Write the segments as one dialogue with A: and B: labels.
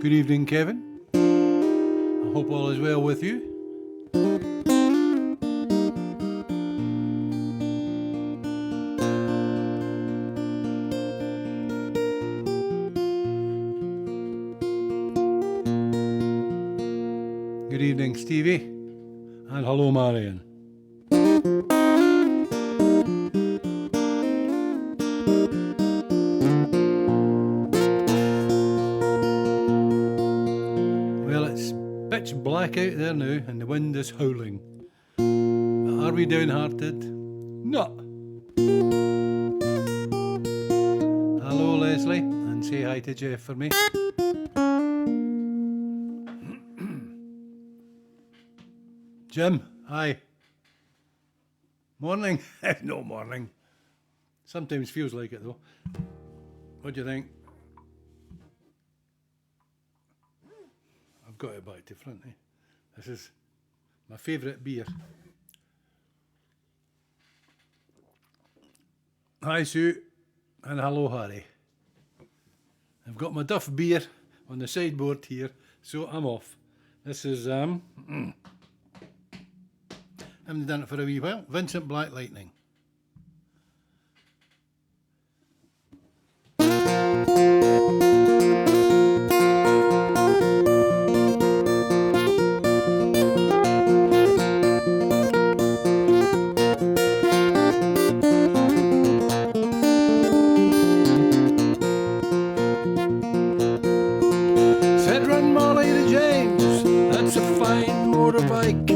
A: Good evening, Kevin. I hope all is well with you. Good evening, Stevie. And hello, Marion. Pitch black out there now and the wind is howling. But are we downhearted? No. Hello, Leslie, and say hi to Jeff for me. Jim, hi. Morning? No morning. Sometimes feels like it though. What do you think? I've got it back to front. This is my favourite beer. Hi Sue, and hello Harry. I've got my Duff beer on the sideboard here, so I'm off. This is haven't done it for a wee while. Vincent Black Lightning. Motorbike.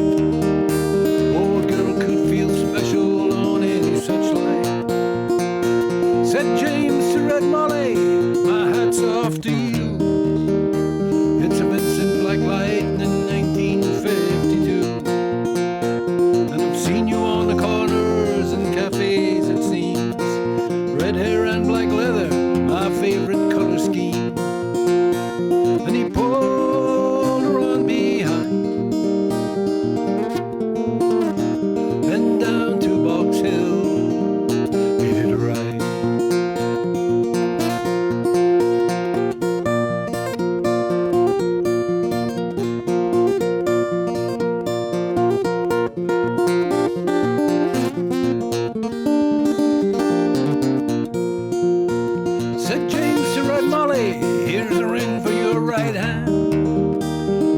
A: Old girl could feel special on any such like. Said James to Red Molly, my hat's off to you. It's a Vincent Black Lightning 1952. And I've seen you on the corners and cafes it seems. Red hair and black leather, my favourite colour scheme. And he pulled her on behind. Here's a ring for your right hand,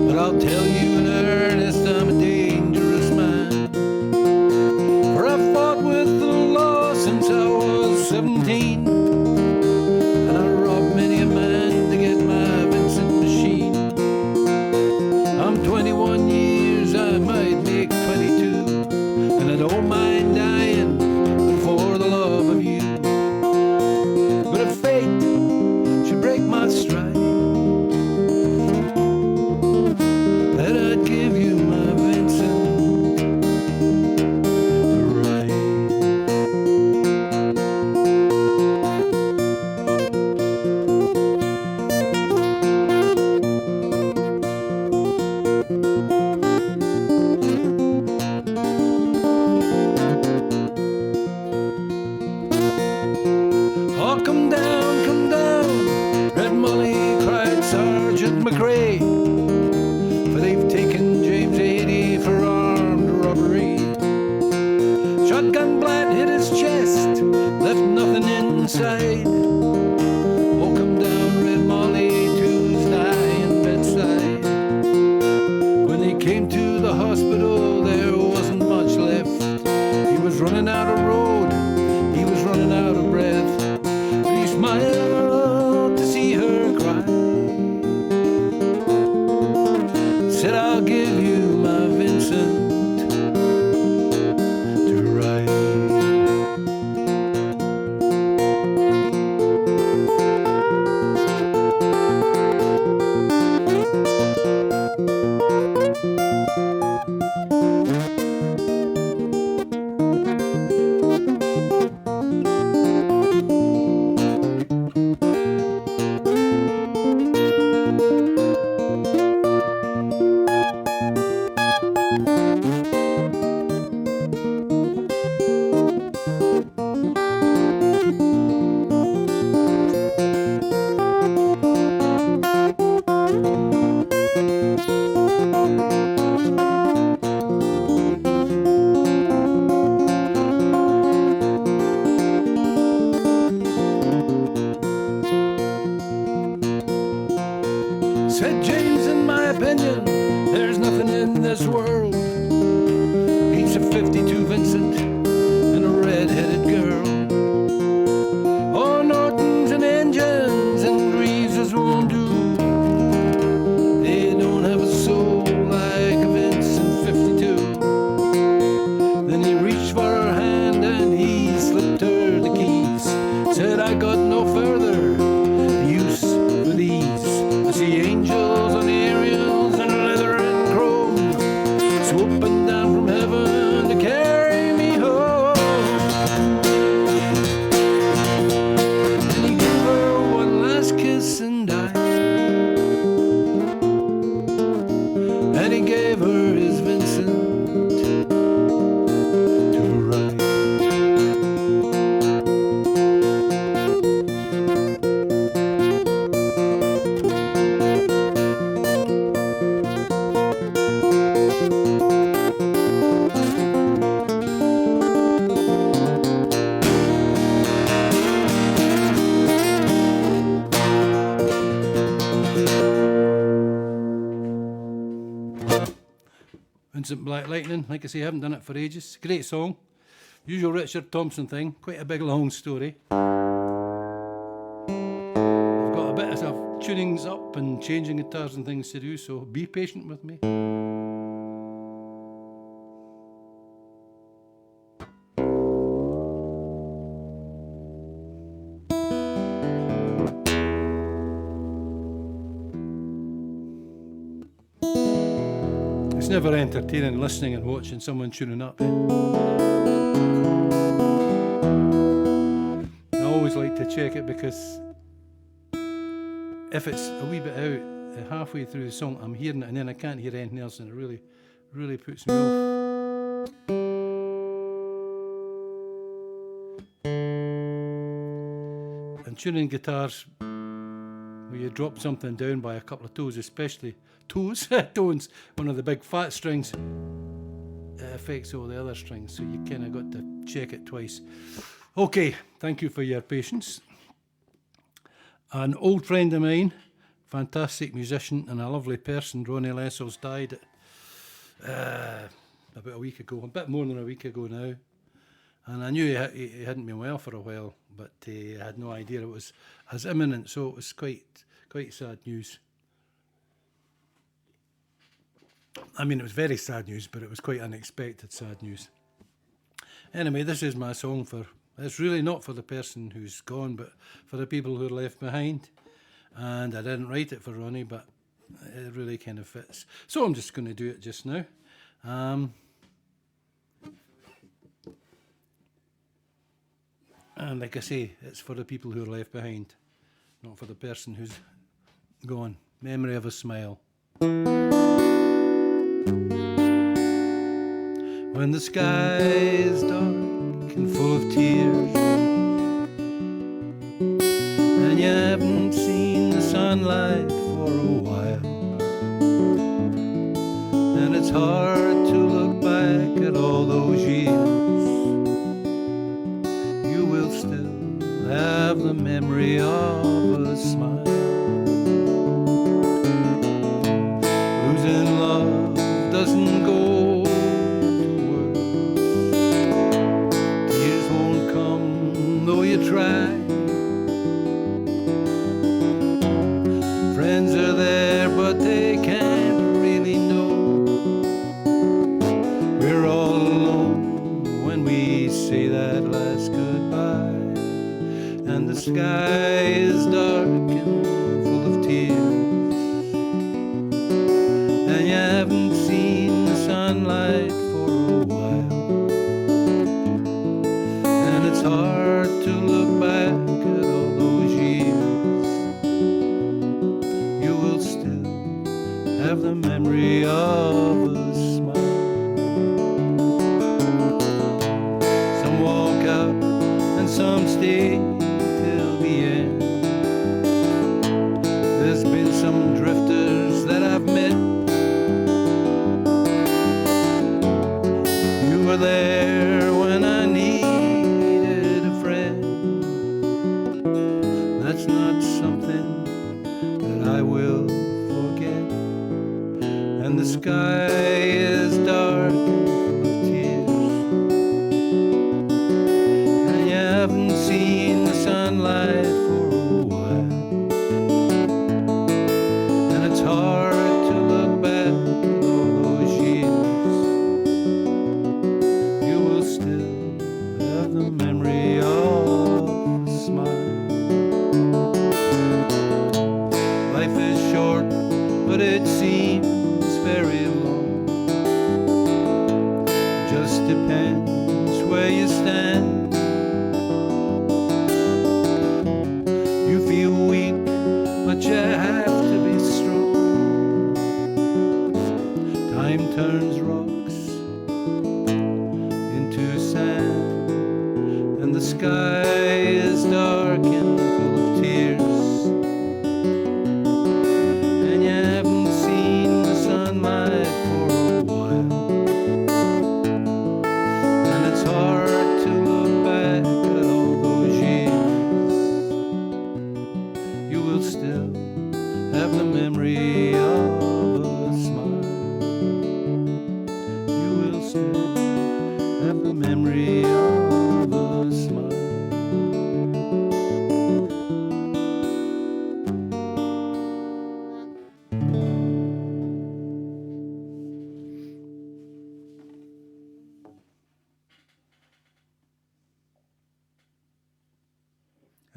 A: but I'll tell you in earnest I'm a dangerous man. For I've fought with the law since I was 17, and I robbed many a man to get my Vincent machine. I'm 21 years, I might make 22, and I don't mind dying for the love of you. But if fate should break my stride, that I'd give you my Vincent to ride. Oh, come down, Red Molly, cried Sergeant McRae, for they've taken James 80 for armed robbery. Shotgun blast hit his chest, left nothing inside. Oh, come down, Red Molly, to his dying bedside. When they came to the hospital, there wasn't much left. He was running out of road, he was running out of breath. But he smiled to see her cry. Said, I'll give you my Vincent to ride. Vincent Black Lightning, like I say, I haven't done it for ages. Great song. Usual Richard Thompson thing, quite a big long story. I've got a bit of tunings up and changing guitars and things to do, so be patient with me. It's never entertaining listening and watching someone tuning up. I always like to check it, because if it's a wee bit out halfway through the song, I'm hearing it and then I can't hear anything else, and it really, really puts me off. And tuning guitars, where you drop something down by a couple of toes, especially tones, one of the big fat strings, it affects all the other strings, so you kind of got to check it twice. Okay, thank you for your patience. An old friend of mine, fantastic musician and a lovely person, Ronnie Lessels, died about a week ago, a bit more than a week ago now. And I knew he hadn't been well for a while, but I had no idea it was as imminent, so it was quite sad news. I mean, it was very sad news, but it was quite unexpected sad news. Anyway, this is my song it's really not for the person who's gone, but for the people who are left behind. And I didn't write it for Ronnie, but it really kind of fits. So I'm just going to do it just now. And like I say, it's for the people who are left behind, not for the person who's gone. Memory of a Smile. When the sky is dark and full of tears, and you haven't seen the sunlight for a while, and it's hard to look back at all those years, you will still have the memory of a smile. Losing love doesn't go try. Friends are there, but they can't really know. We're all alone when we say that last goodbye, and the sky is dark and full of tears, and you haven't seen the sunlight for a while, and it's hard to look back at all those years. You will still have the memory of a smile. Some walk out and some stay till the end. There's been some drifters that I've met. You were there when I needed a friend. That's not something that I will forget. And the sky is dark and full of tears, and you haven't seen the sunlight for a while, and it's hard to look back at all those years. You will still have the memory of a smile. Life is short, but it seems very long. Just depends where you stand.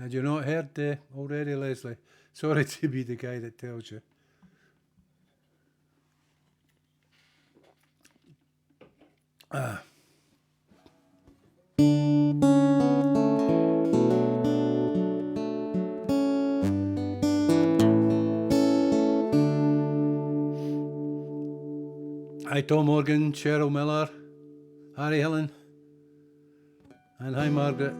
A: Had you not heard already, Leslie? Sorry to be the guy that tells you. Hi Tom Morgan, Cheryl Miller, Harry Helen, and hi Margaret.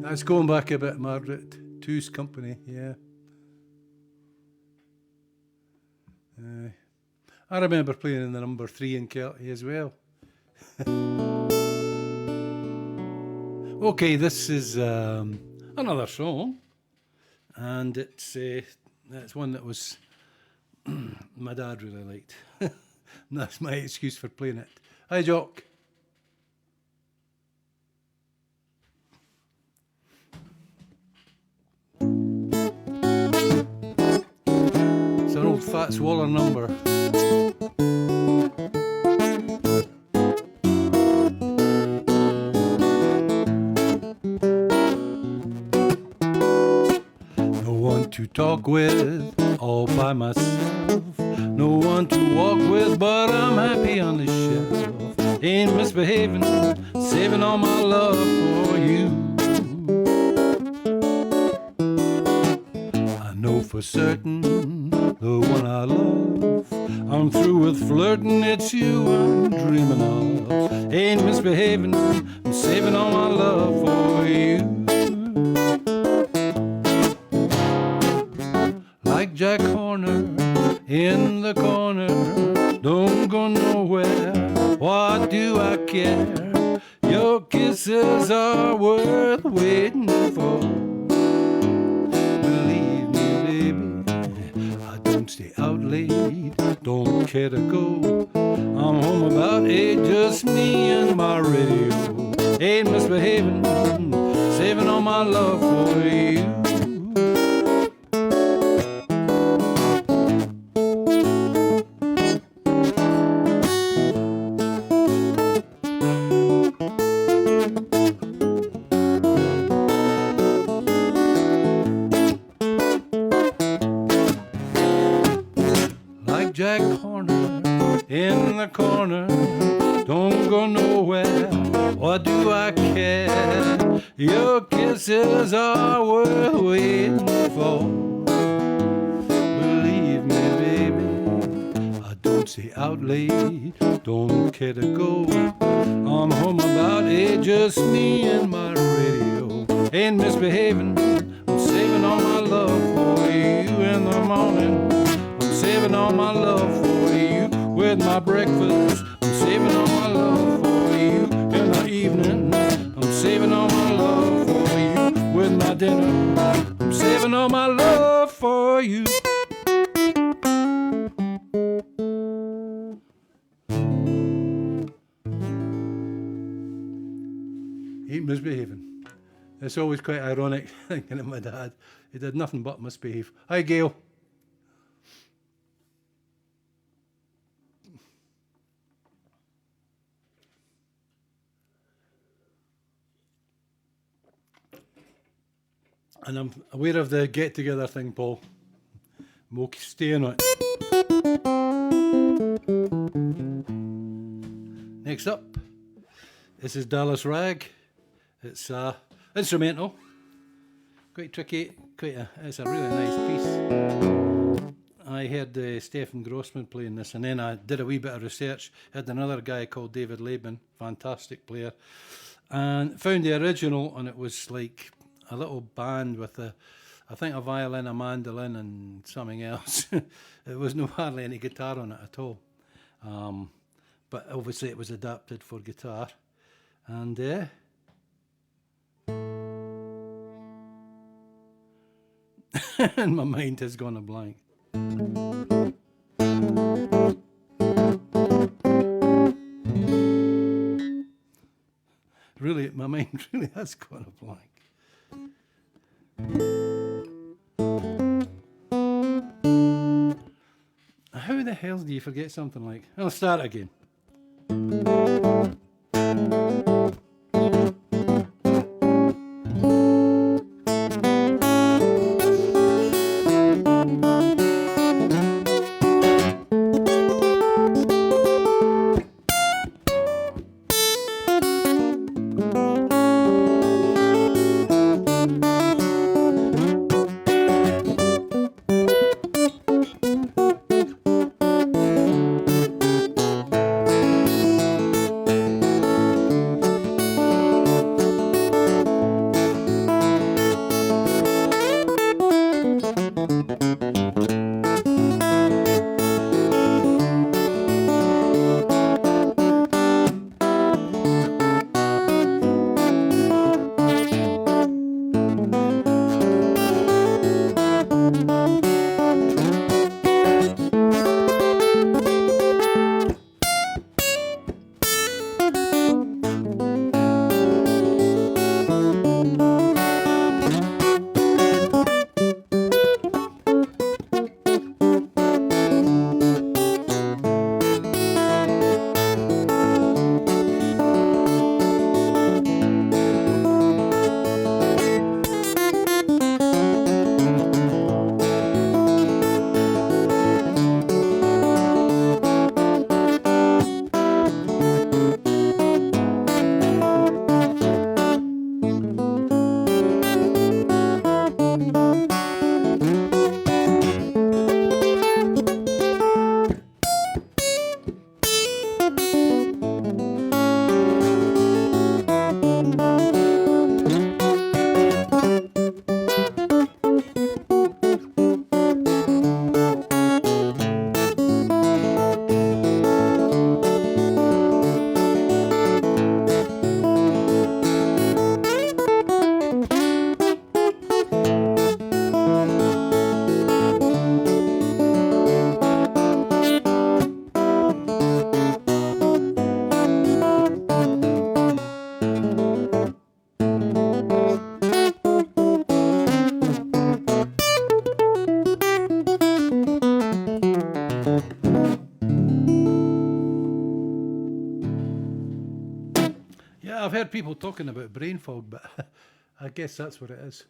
A: That's going back a bit, Margaret. Two's Company, yeah. I remember playing in the number 3 in Kelty as well. Okay, this is another song, and it's one that was my dad really liked. That's my excuse for playing it. Hi, Jock. It's an old Fats Waller number. No one to talk with, all by myself. No one to walk with, but I'm happy on the shelf. Ain't misbehaving, saving all my love for you. I know for certain the one I love. I'm through with flirting, it's you I'm dreaming of. Ain't misbehaving, I'm saving all my love for you. Like Jack Horner in the corner, don't go nowhere, what do I care? Your kisses are worth waiting for. Believe me, baby, I don't stay out late, don't care to go. I'm home about 8, just me and my radio. Ain't misbehaving, saving all my love for you. Jack Horner in the corner, don't go nowhere, what do I care? Your kisses are worth waiting for. Believe me, baby, I don't stay out late, don't care to go. I'm home about 8, just me and my radio. Ain't misbehaving, I'm saving all my love for you in the morning. Saving all my love for you with my breakfast. I'm saving all my love for you in the evening. I'm saving all my love for you with my dinner. I'm saving all my love for you. Ain't misbehaving. It's always quite ironic thinking of my dad. He did nothing but misbehave. Hi, Gail. And I'm aware of the get-together thing, Paul. We'll stay on it. Next up, this is Dallas Rag. It's instrumental. Quite tricky. It's a really nice piece. I heard Stephen Grossman playing this, and then I did a wee bit of research. Had another guy called David Laban, fantastic player, and found the original, and it was like a little band with I think a violin, a mandolin, and something else. It was no hardly any guitar on it at all. But obviously it was adapted for guitar. And and my mind has gone a blank. Really, my mind really has gone a blank. How the hell do you forget something like... I'll start again. I've heard people talking about brain fog, but I guess that's what it is.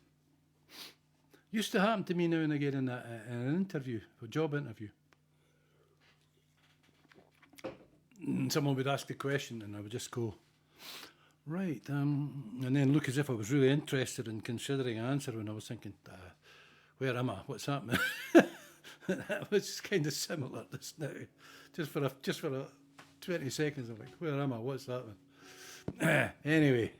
A: Used to happen to me now and again in an interview, a job interview. And someone would ask a question and I would just go, right, and then look as if I was really interested in considering an answer when I was thinking, where am I? What's happening? That was kind of similar just now. Just for a 20 seconds, I'm like, where am I? What's happening? Anyway.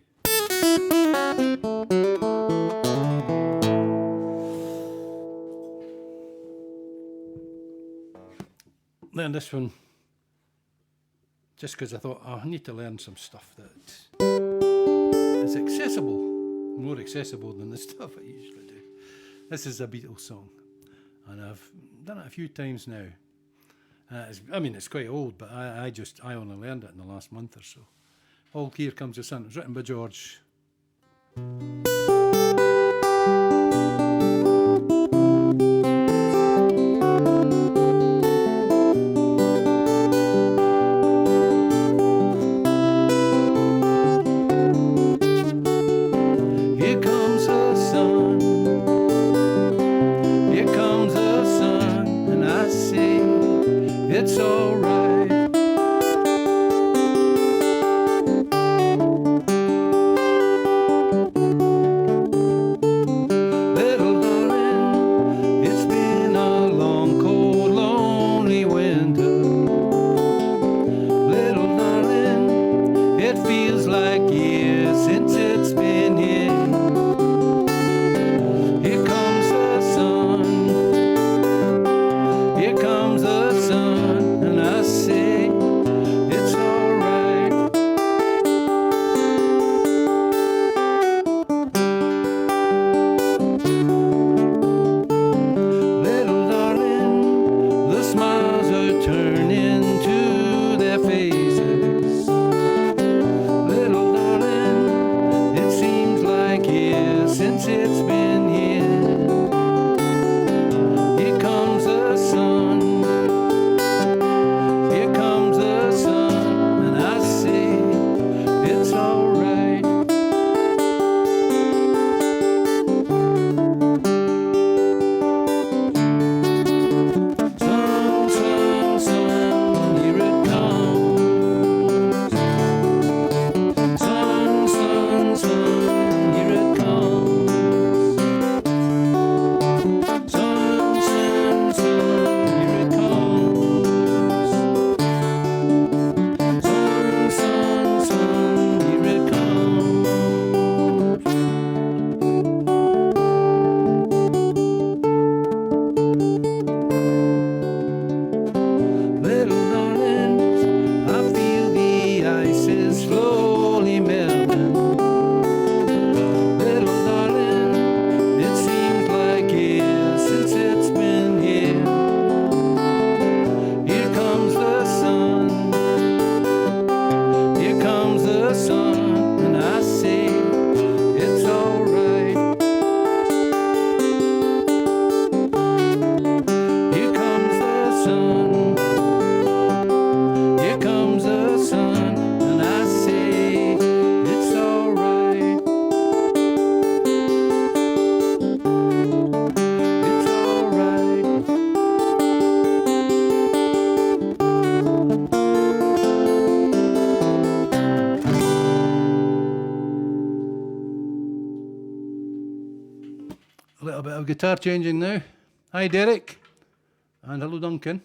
A: Learned this one just because I thought, I need to learn some stuff that is accessible, more accessible than the stuff I usually do. This is a Beatles song, and I've done it a few times now. It's quite old, but I only learned it in the last month or so. All Here Comes the Sun. It was written by George. It's alright. Little darling, it's been a long, cold, lonely winter. Little darling, it feels like years since it's been here. Here comes the sun. Here comes the sun. I say it's alright. Little darling, the smiles are turning to their faces. Little darling, it seems like years since it's been here. Here comes the sun. It's alright. Sun, sun, sun, here it comes. Sun, sun, sun, here it comes. Sun, sun, sun, here it comes. Sun, sun, sun, here it comes. Little darling, I feel the ice is slowly melting. Little darling, it seems like years since it's been here. Here comes the sun. Here comes the sun, and I say it's alright. Here comes the sun. Here comes the sun, and I say it's alright. It's alright. A little bit of guitar changing now. Hi Derek, and hello Duncan.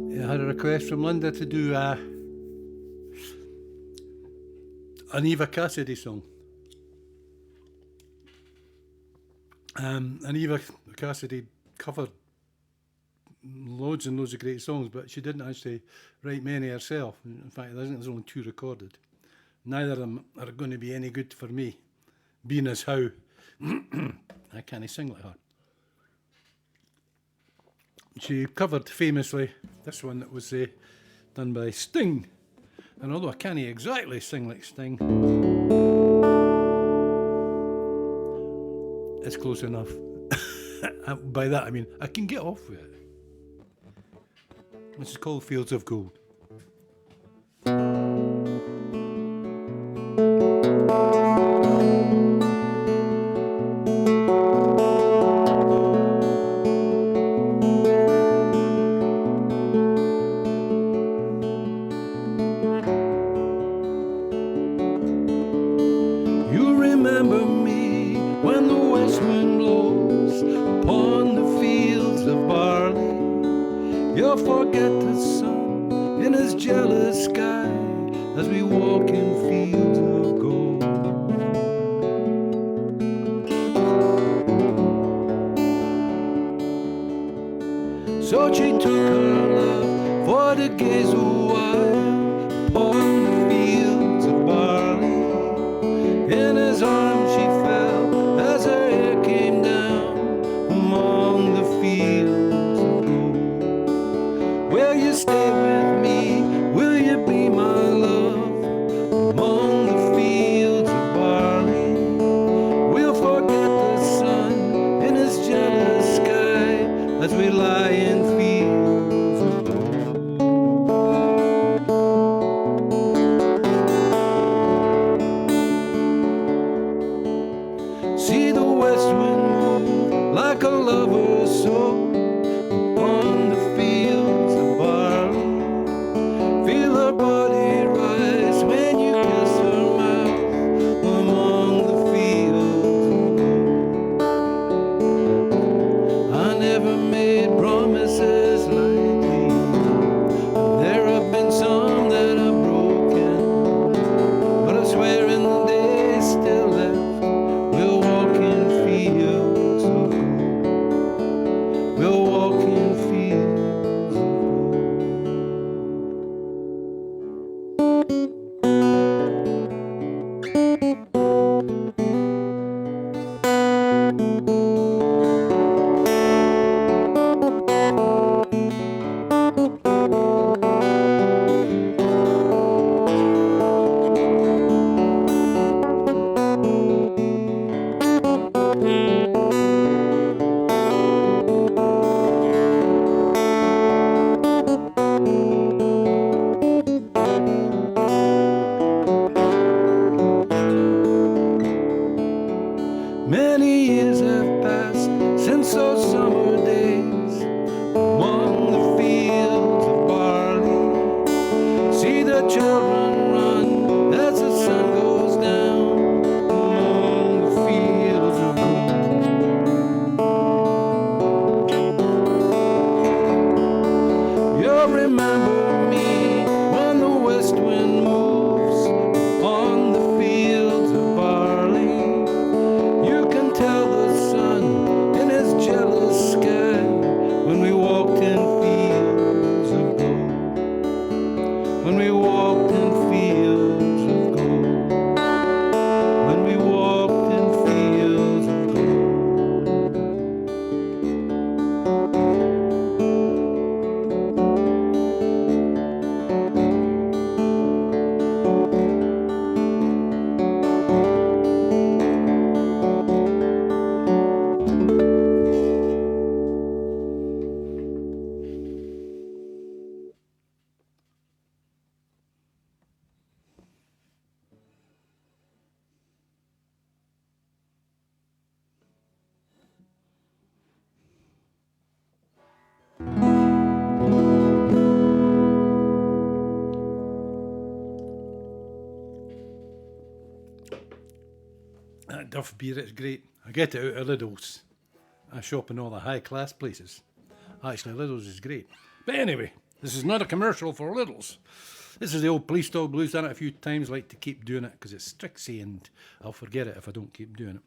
A: I had a request from Linda to do an Eva Cassidy song. And Eva Cassidy covered loads and loads of great songs, but she didn't actually write many herself. In fact, I think there's only 2 recorded. neither of them are going to be any good for me, being as how I can't sing like her. She covered famously this one that was done by Sting, and although I can't exactly sing like Sting, it's close enough. By that I mean I can get off with it. This is called Fields of Gold. Forget the sun in his jealous sky as we walk in fields of gold. So she took her love for to gaze a while upon the fields of barley. In his arms she fell as her hair came down among the fields. Will you stay with me? Will you be my love among the fields of barley? We'll forget the sun in his jealous sky as we lie in fields of gold. See the west wind move like a lover's soul upon the fields of barley. Feel her body rise when you kiss her mouth among the fields of gold. I never made promises like these. There have been some that I've broken, but I swear in the days still left, we'll walk in fields of gold. We'll walk in fields. Many years have passed since those summer days among the fields of barley. See the children run as the sun goes down among the fields of gold. You'll remember me when the west wind moves on the fields of barley. Tell the sun in his jealous sky when we walked in fields of gold. When we walked in fields of gold. When we walked in fields of That Duff beer is great. I get it out of Lidl's. I shop in all the high class places. Actually, Lidl's is great. But anyway, this is not a commercial for Lidl's. This is the old Police Dog Blues. Done it a few times, like to keep doing it because it's Strixie and I'll forget it if I don't keep doing it.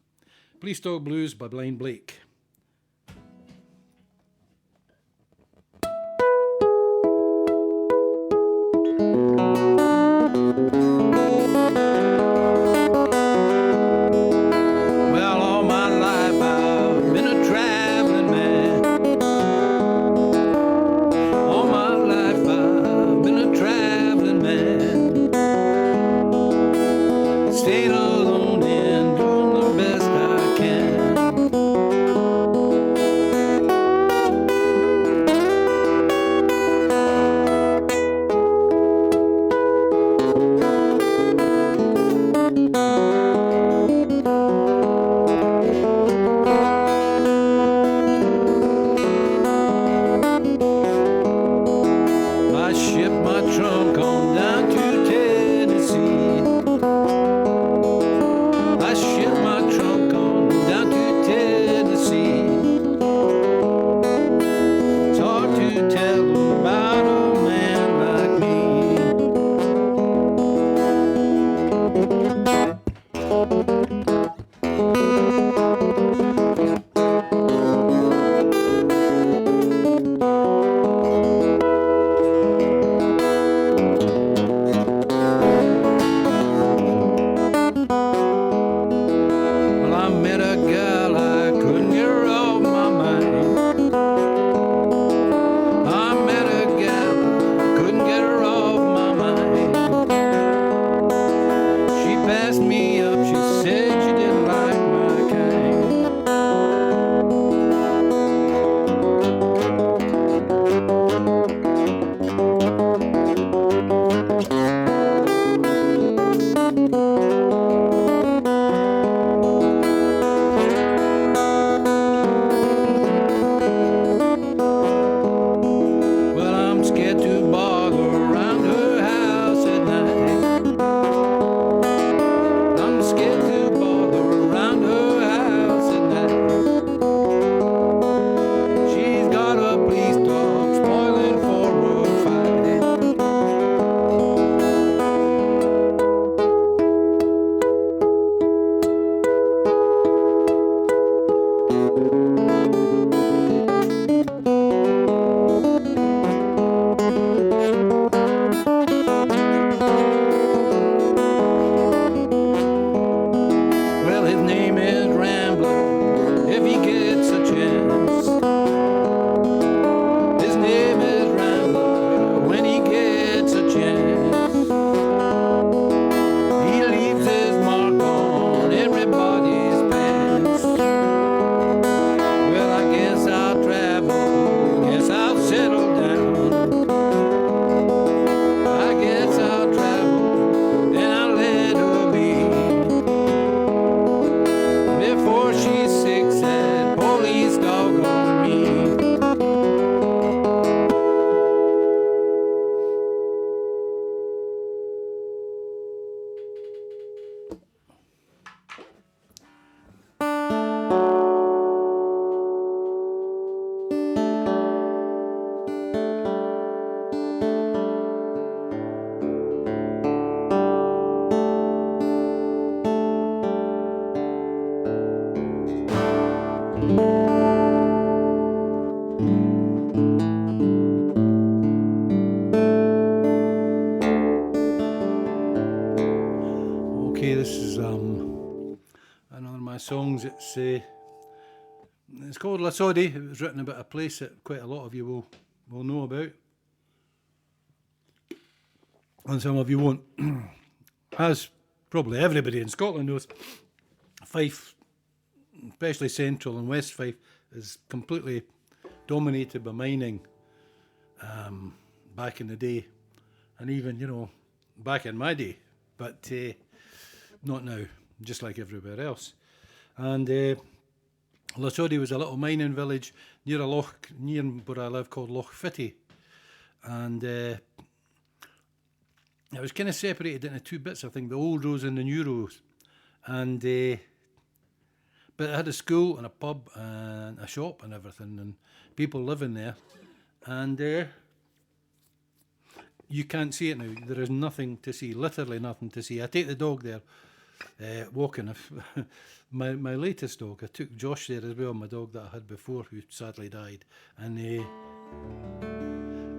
A: Police Dog Blues by Blind Blake. Well, I'm scared to bother around her house at night. I'm scared to bother around her house at night. She's got a police dog spoiling for a fight. Well, his name is Rambler, if he gets a chance. His name is Rambler, when he gets a chance. He leaves his mark on everybody's pants. Well, I guess I'll travel, guess I'll settle down. I guess I'll travel, and I'll let her be. Before she's sick, said police dog on me. Okay, this is another of my songs. It's called La Sodi. It was written about a place that quite a lot of you will know about, and some of you won't. As probably everybody in Scotland knows, Fife, especially Central and West Fife, is completely dominated by mining back in the day, and even back in my day, but not now, just like everywhere else. And Lasodie was a little mining village near a loch, near where I live, called Loch Fitty, and it was kind of separated into two bits, I think, the old rows and the new rows, and but it had a school and a pub and a shop and everything, and people living there, and you can't see it now. There is nothing to see, literally nothing to see. I take the dog there, walking. my latest dog, I took Josh there as well, my dog that I had before, who sadly died, and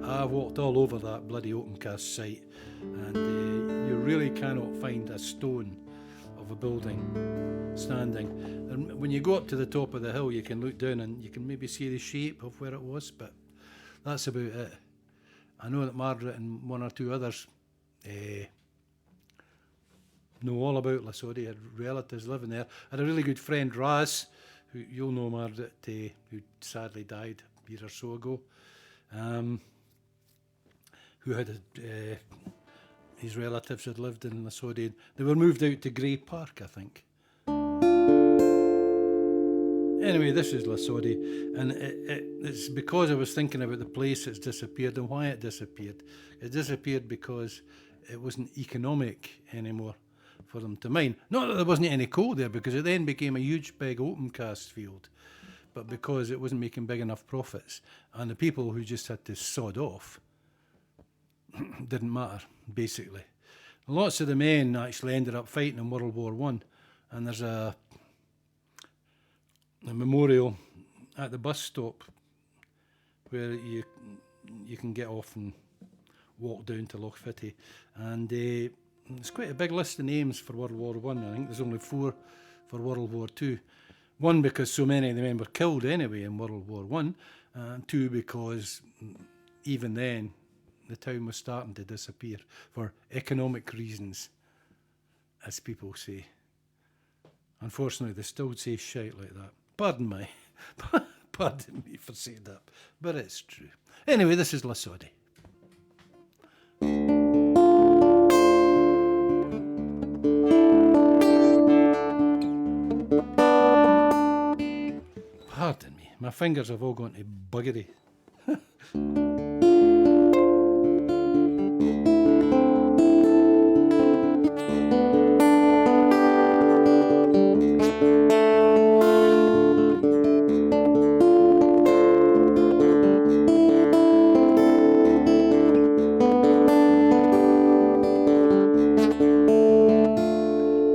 A: I walked all over that bloody open cast site, and you really cannot find a stone of a building standing. And when you go up to the top of the hill, you can look down and you can maybe see the shape of where it was, but that's about it. I know that Margaret and one or two others know all about Lasodie, had relatives living there. I had a really good friend, Raz, who you'll know, Margaret, who sadly died a year or so ago, who had his relatives had lived in Lasodie. They were moved out to Grey Park, I think. Anyway, this is Lasodie, and it's because I was thinking about the place that's disappeared and why it disappeared. It disappeared because it wasn't economic anymore for them to mine. Not that there wasn't any coal there, because it then became a huge big open cast field, but because it wasn't making big enough profits, and the people who just had to sod off didn't matter, basically. Lots of the men actually ended up fighting in World War I, and there's a memorial at the bus stop where you can get off and walk down to Loch Fitty, and it's quite a big list of names for World War I. I think there's only 4 for World War II. 1, because so many of the men were killed anyway in World War I, and 2, because even then the town was starting to disappear for economic reasons, as people say. Unfortunately, they still say shite like that. Pardon me for saying that, but it's true. Anyway, this is Lasodie. My fingers have all gone to buggery.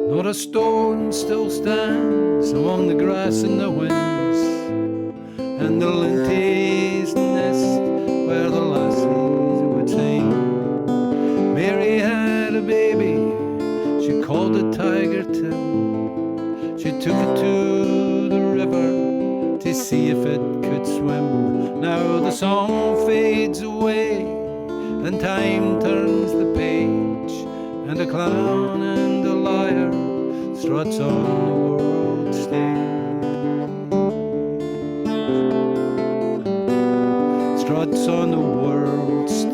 A: Not a stone still stands among the grass and the winds, and the linty's nest where the lassies would sing. Mary had a baby, she called it Tiger Tim. She took it to the river to see if it could swim. Now the song fades away and time turns the page, and a clown and a liar struts on the world stage. Struts on the world stage.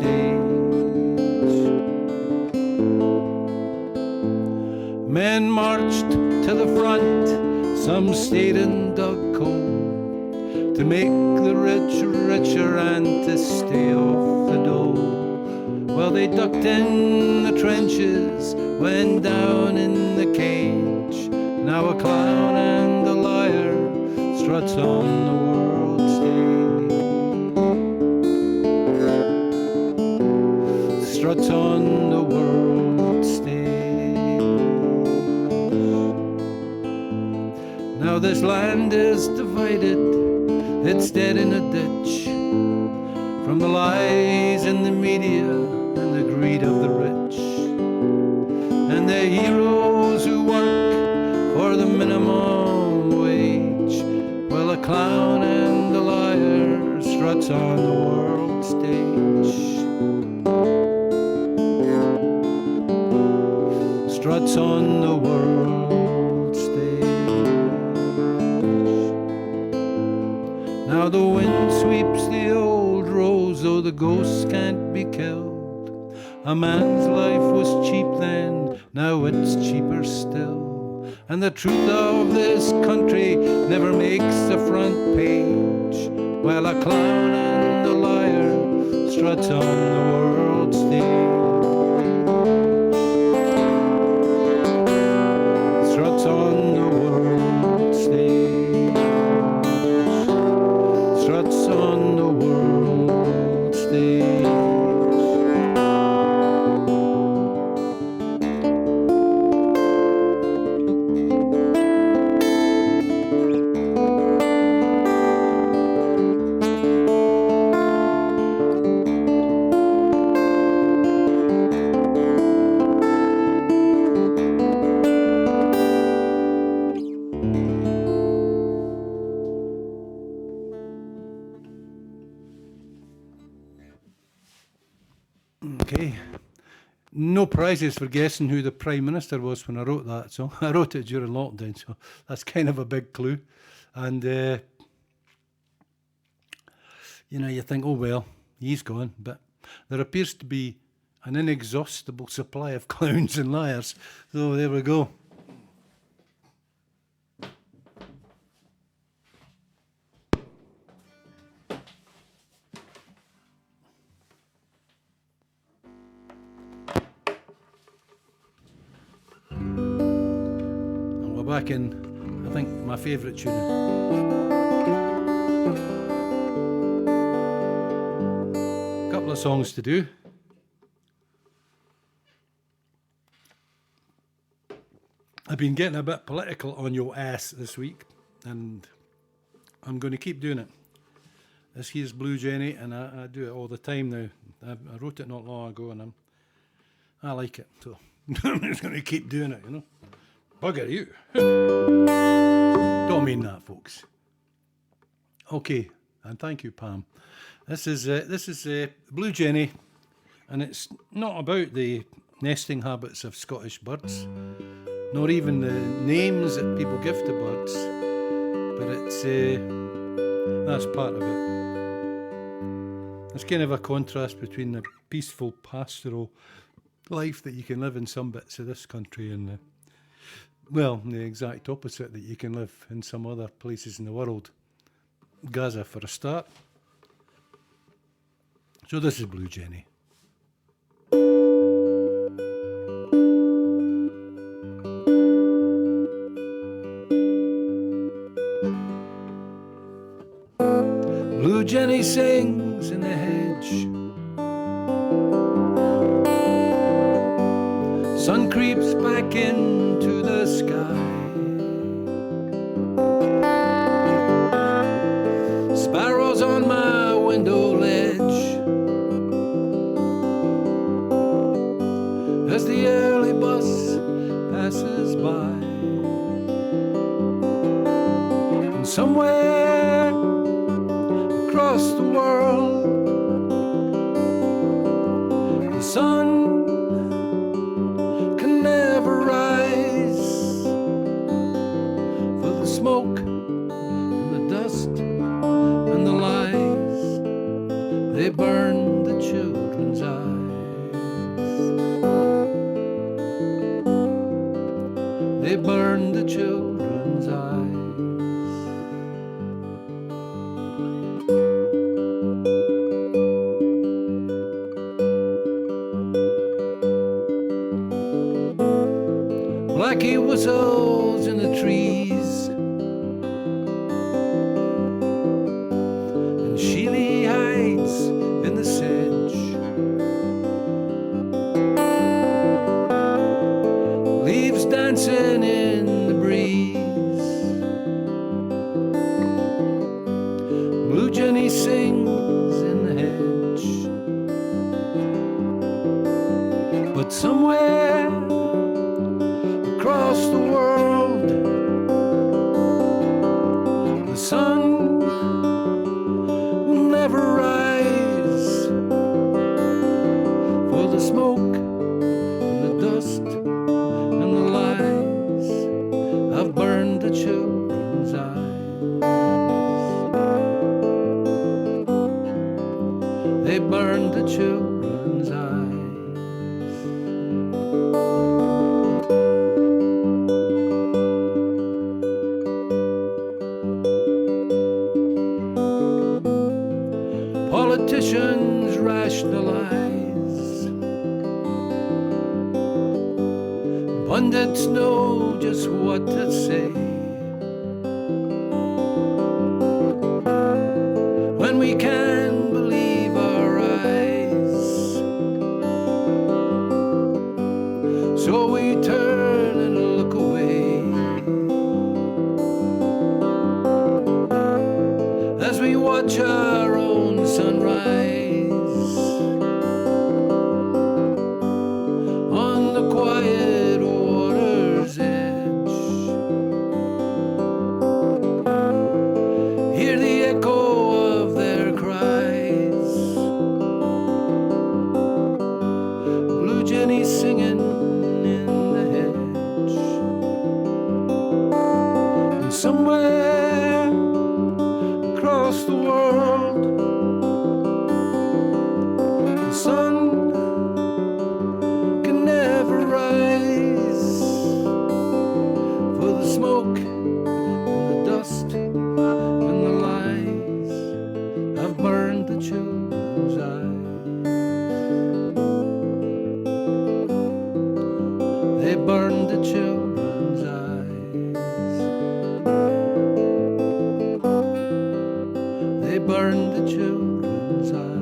A: Men marched to the front, some stayed and dug coal, to make the rich richer and to stay off the dole. Well, they ducked in the trenches, went down in the cage. Now a clown and a liar struts on the world stage. Struts on the world stage. Now this land is divided, it's dead in a ditch, from the lies in the media and the greed of the rich, and the heroes who work for the minimum wage. Well, a clown and a liar struts on the world stage. Struts on the world stage. Now the wind sweeps the old rose, though the ghosts can't be killed. A man's life was cheap then, now it's cheaper still. And the truth of this country never makes the front page, while a clown and a liar struts on the world stage. Struts on the world stage. Struts on the world stage. Okay. No prizes for guessing who the Prime Minister was when I wrote that song. I wrote it during lockdown, so that's kind of a big clue. And, you think, oh, well, he's gone. But there appears to be an inexhaustible supply of clowns and liars. So there we go. Back in, I think, my favourite tune. A couple of songs to do. I've been getting a bit political on your ass this week, and I'm going to keep doing it. This here's Blue Jenny, and I do it all the time now. I wrote it not long ago, and I like it, so I'm just going to keep doing it, Bugger you. Don't mean that, folks. Okay, and thank you, Pam. This is Blue Jenny, and it's not about the nesting habits of Scottish birds, nor even the names that people give to birds, but it's that's part of it. There's kind of a contrast between the peaceful pastoral life that you can live in some bits of this country and the exact opposite that you can live in some other places in the world. Gaza for a start. So this is Blue Jenny. Blue Jenny sings in the hedge. Sun creeps back into the sky. Sparrows on my window ledge as the early bus passes by. And somewhere across the world, the sun can never rise, for the smoke and the dust and the lies, they burn the children's eyes. They burn the children's eyes. Blackie whistles in the trees, and Sheely hides in the sedge. Leaves dancing in the breeze. Blue Jenny sings in the hedge. But somewhere across the world, the sun will never rise, for the smoke and the dust and the lies have burned the children's eyes. They burned the children's eyes. Politicians rationalize, pundits know just what to say. When we can believe our eyes, so we turn and look away as we watch our own sunrise on the quiet water's edge. Hear the echo of their cries. Blue Jenny singing in the hedge. And somewhere across the world, the sun can never rise, for the smoke and the dust and the lies have burned the children's eyes. They burned the children's eyes. They burned the children's eyes.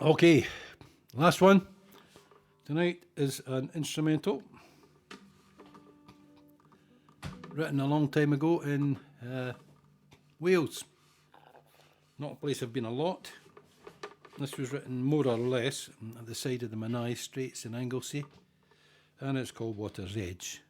A: Okay, last one tonight is an instrumental written a long time ago in Wales. Not a place I've been a lot. This was written more or less at the side of the Menai Straits in Anglesey, and it's called Water's Edge.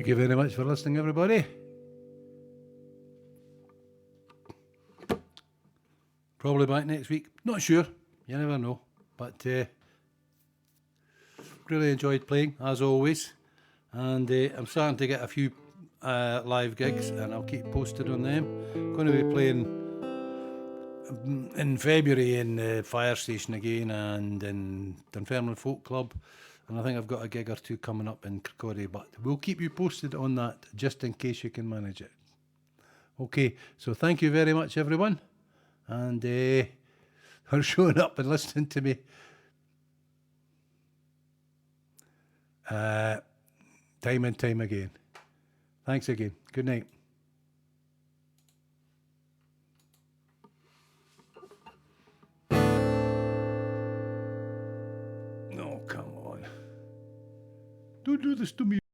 A: you very much for listening, everybody. Probably back next week. Not sure. You never know. But really enjoyed playing, as always. And I'm starting to get a few live gigs, and I'll keep posted on them. Going to be playing in February in the Fire Station again, and in Dunfermline Folk Club. And I think I've got a gig or two coming up in Kirkcaldy, but we'll keep you posted on that, just in case you can manage it. Okay, so thank you very much, everyone. And for showing up and listening to me. Time and time again. Thanks again. Good night. No, come on. Don't do this to me.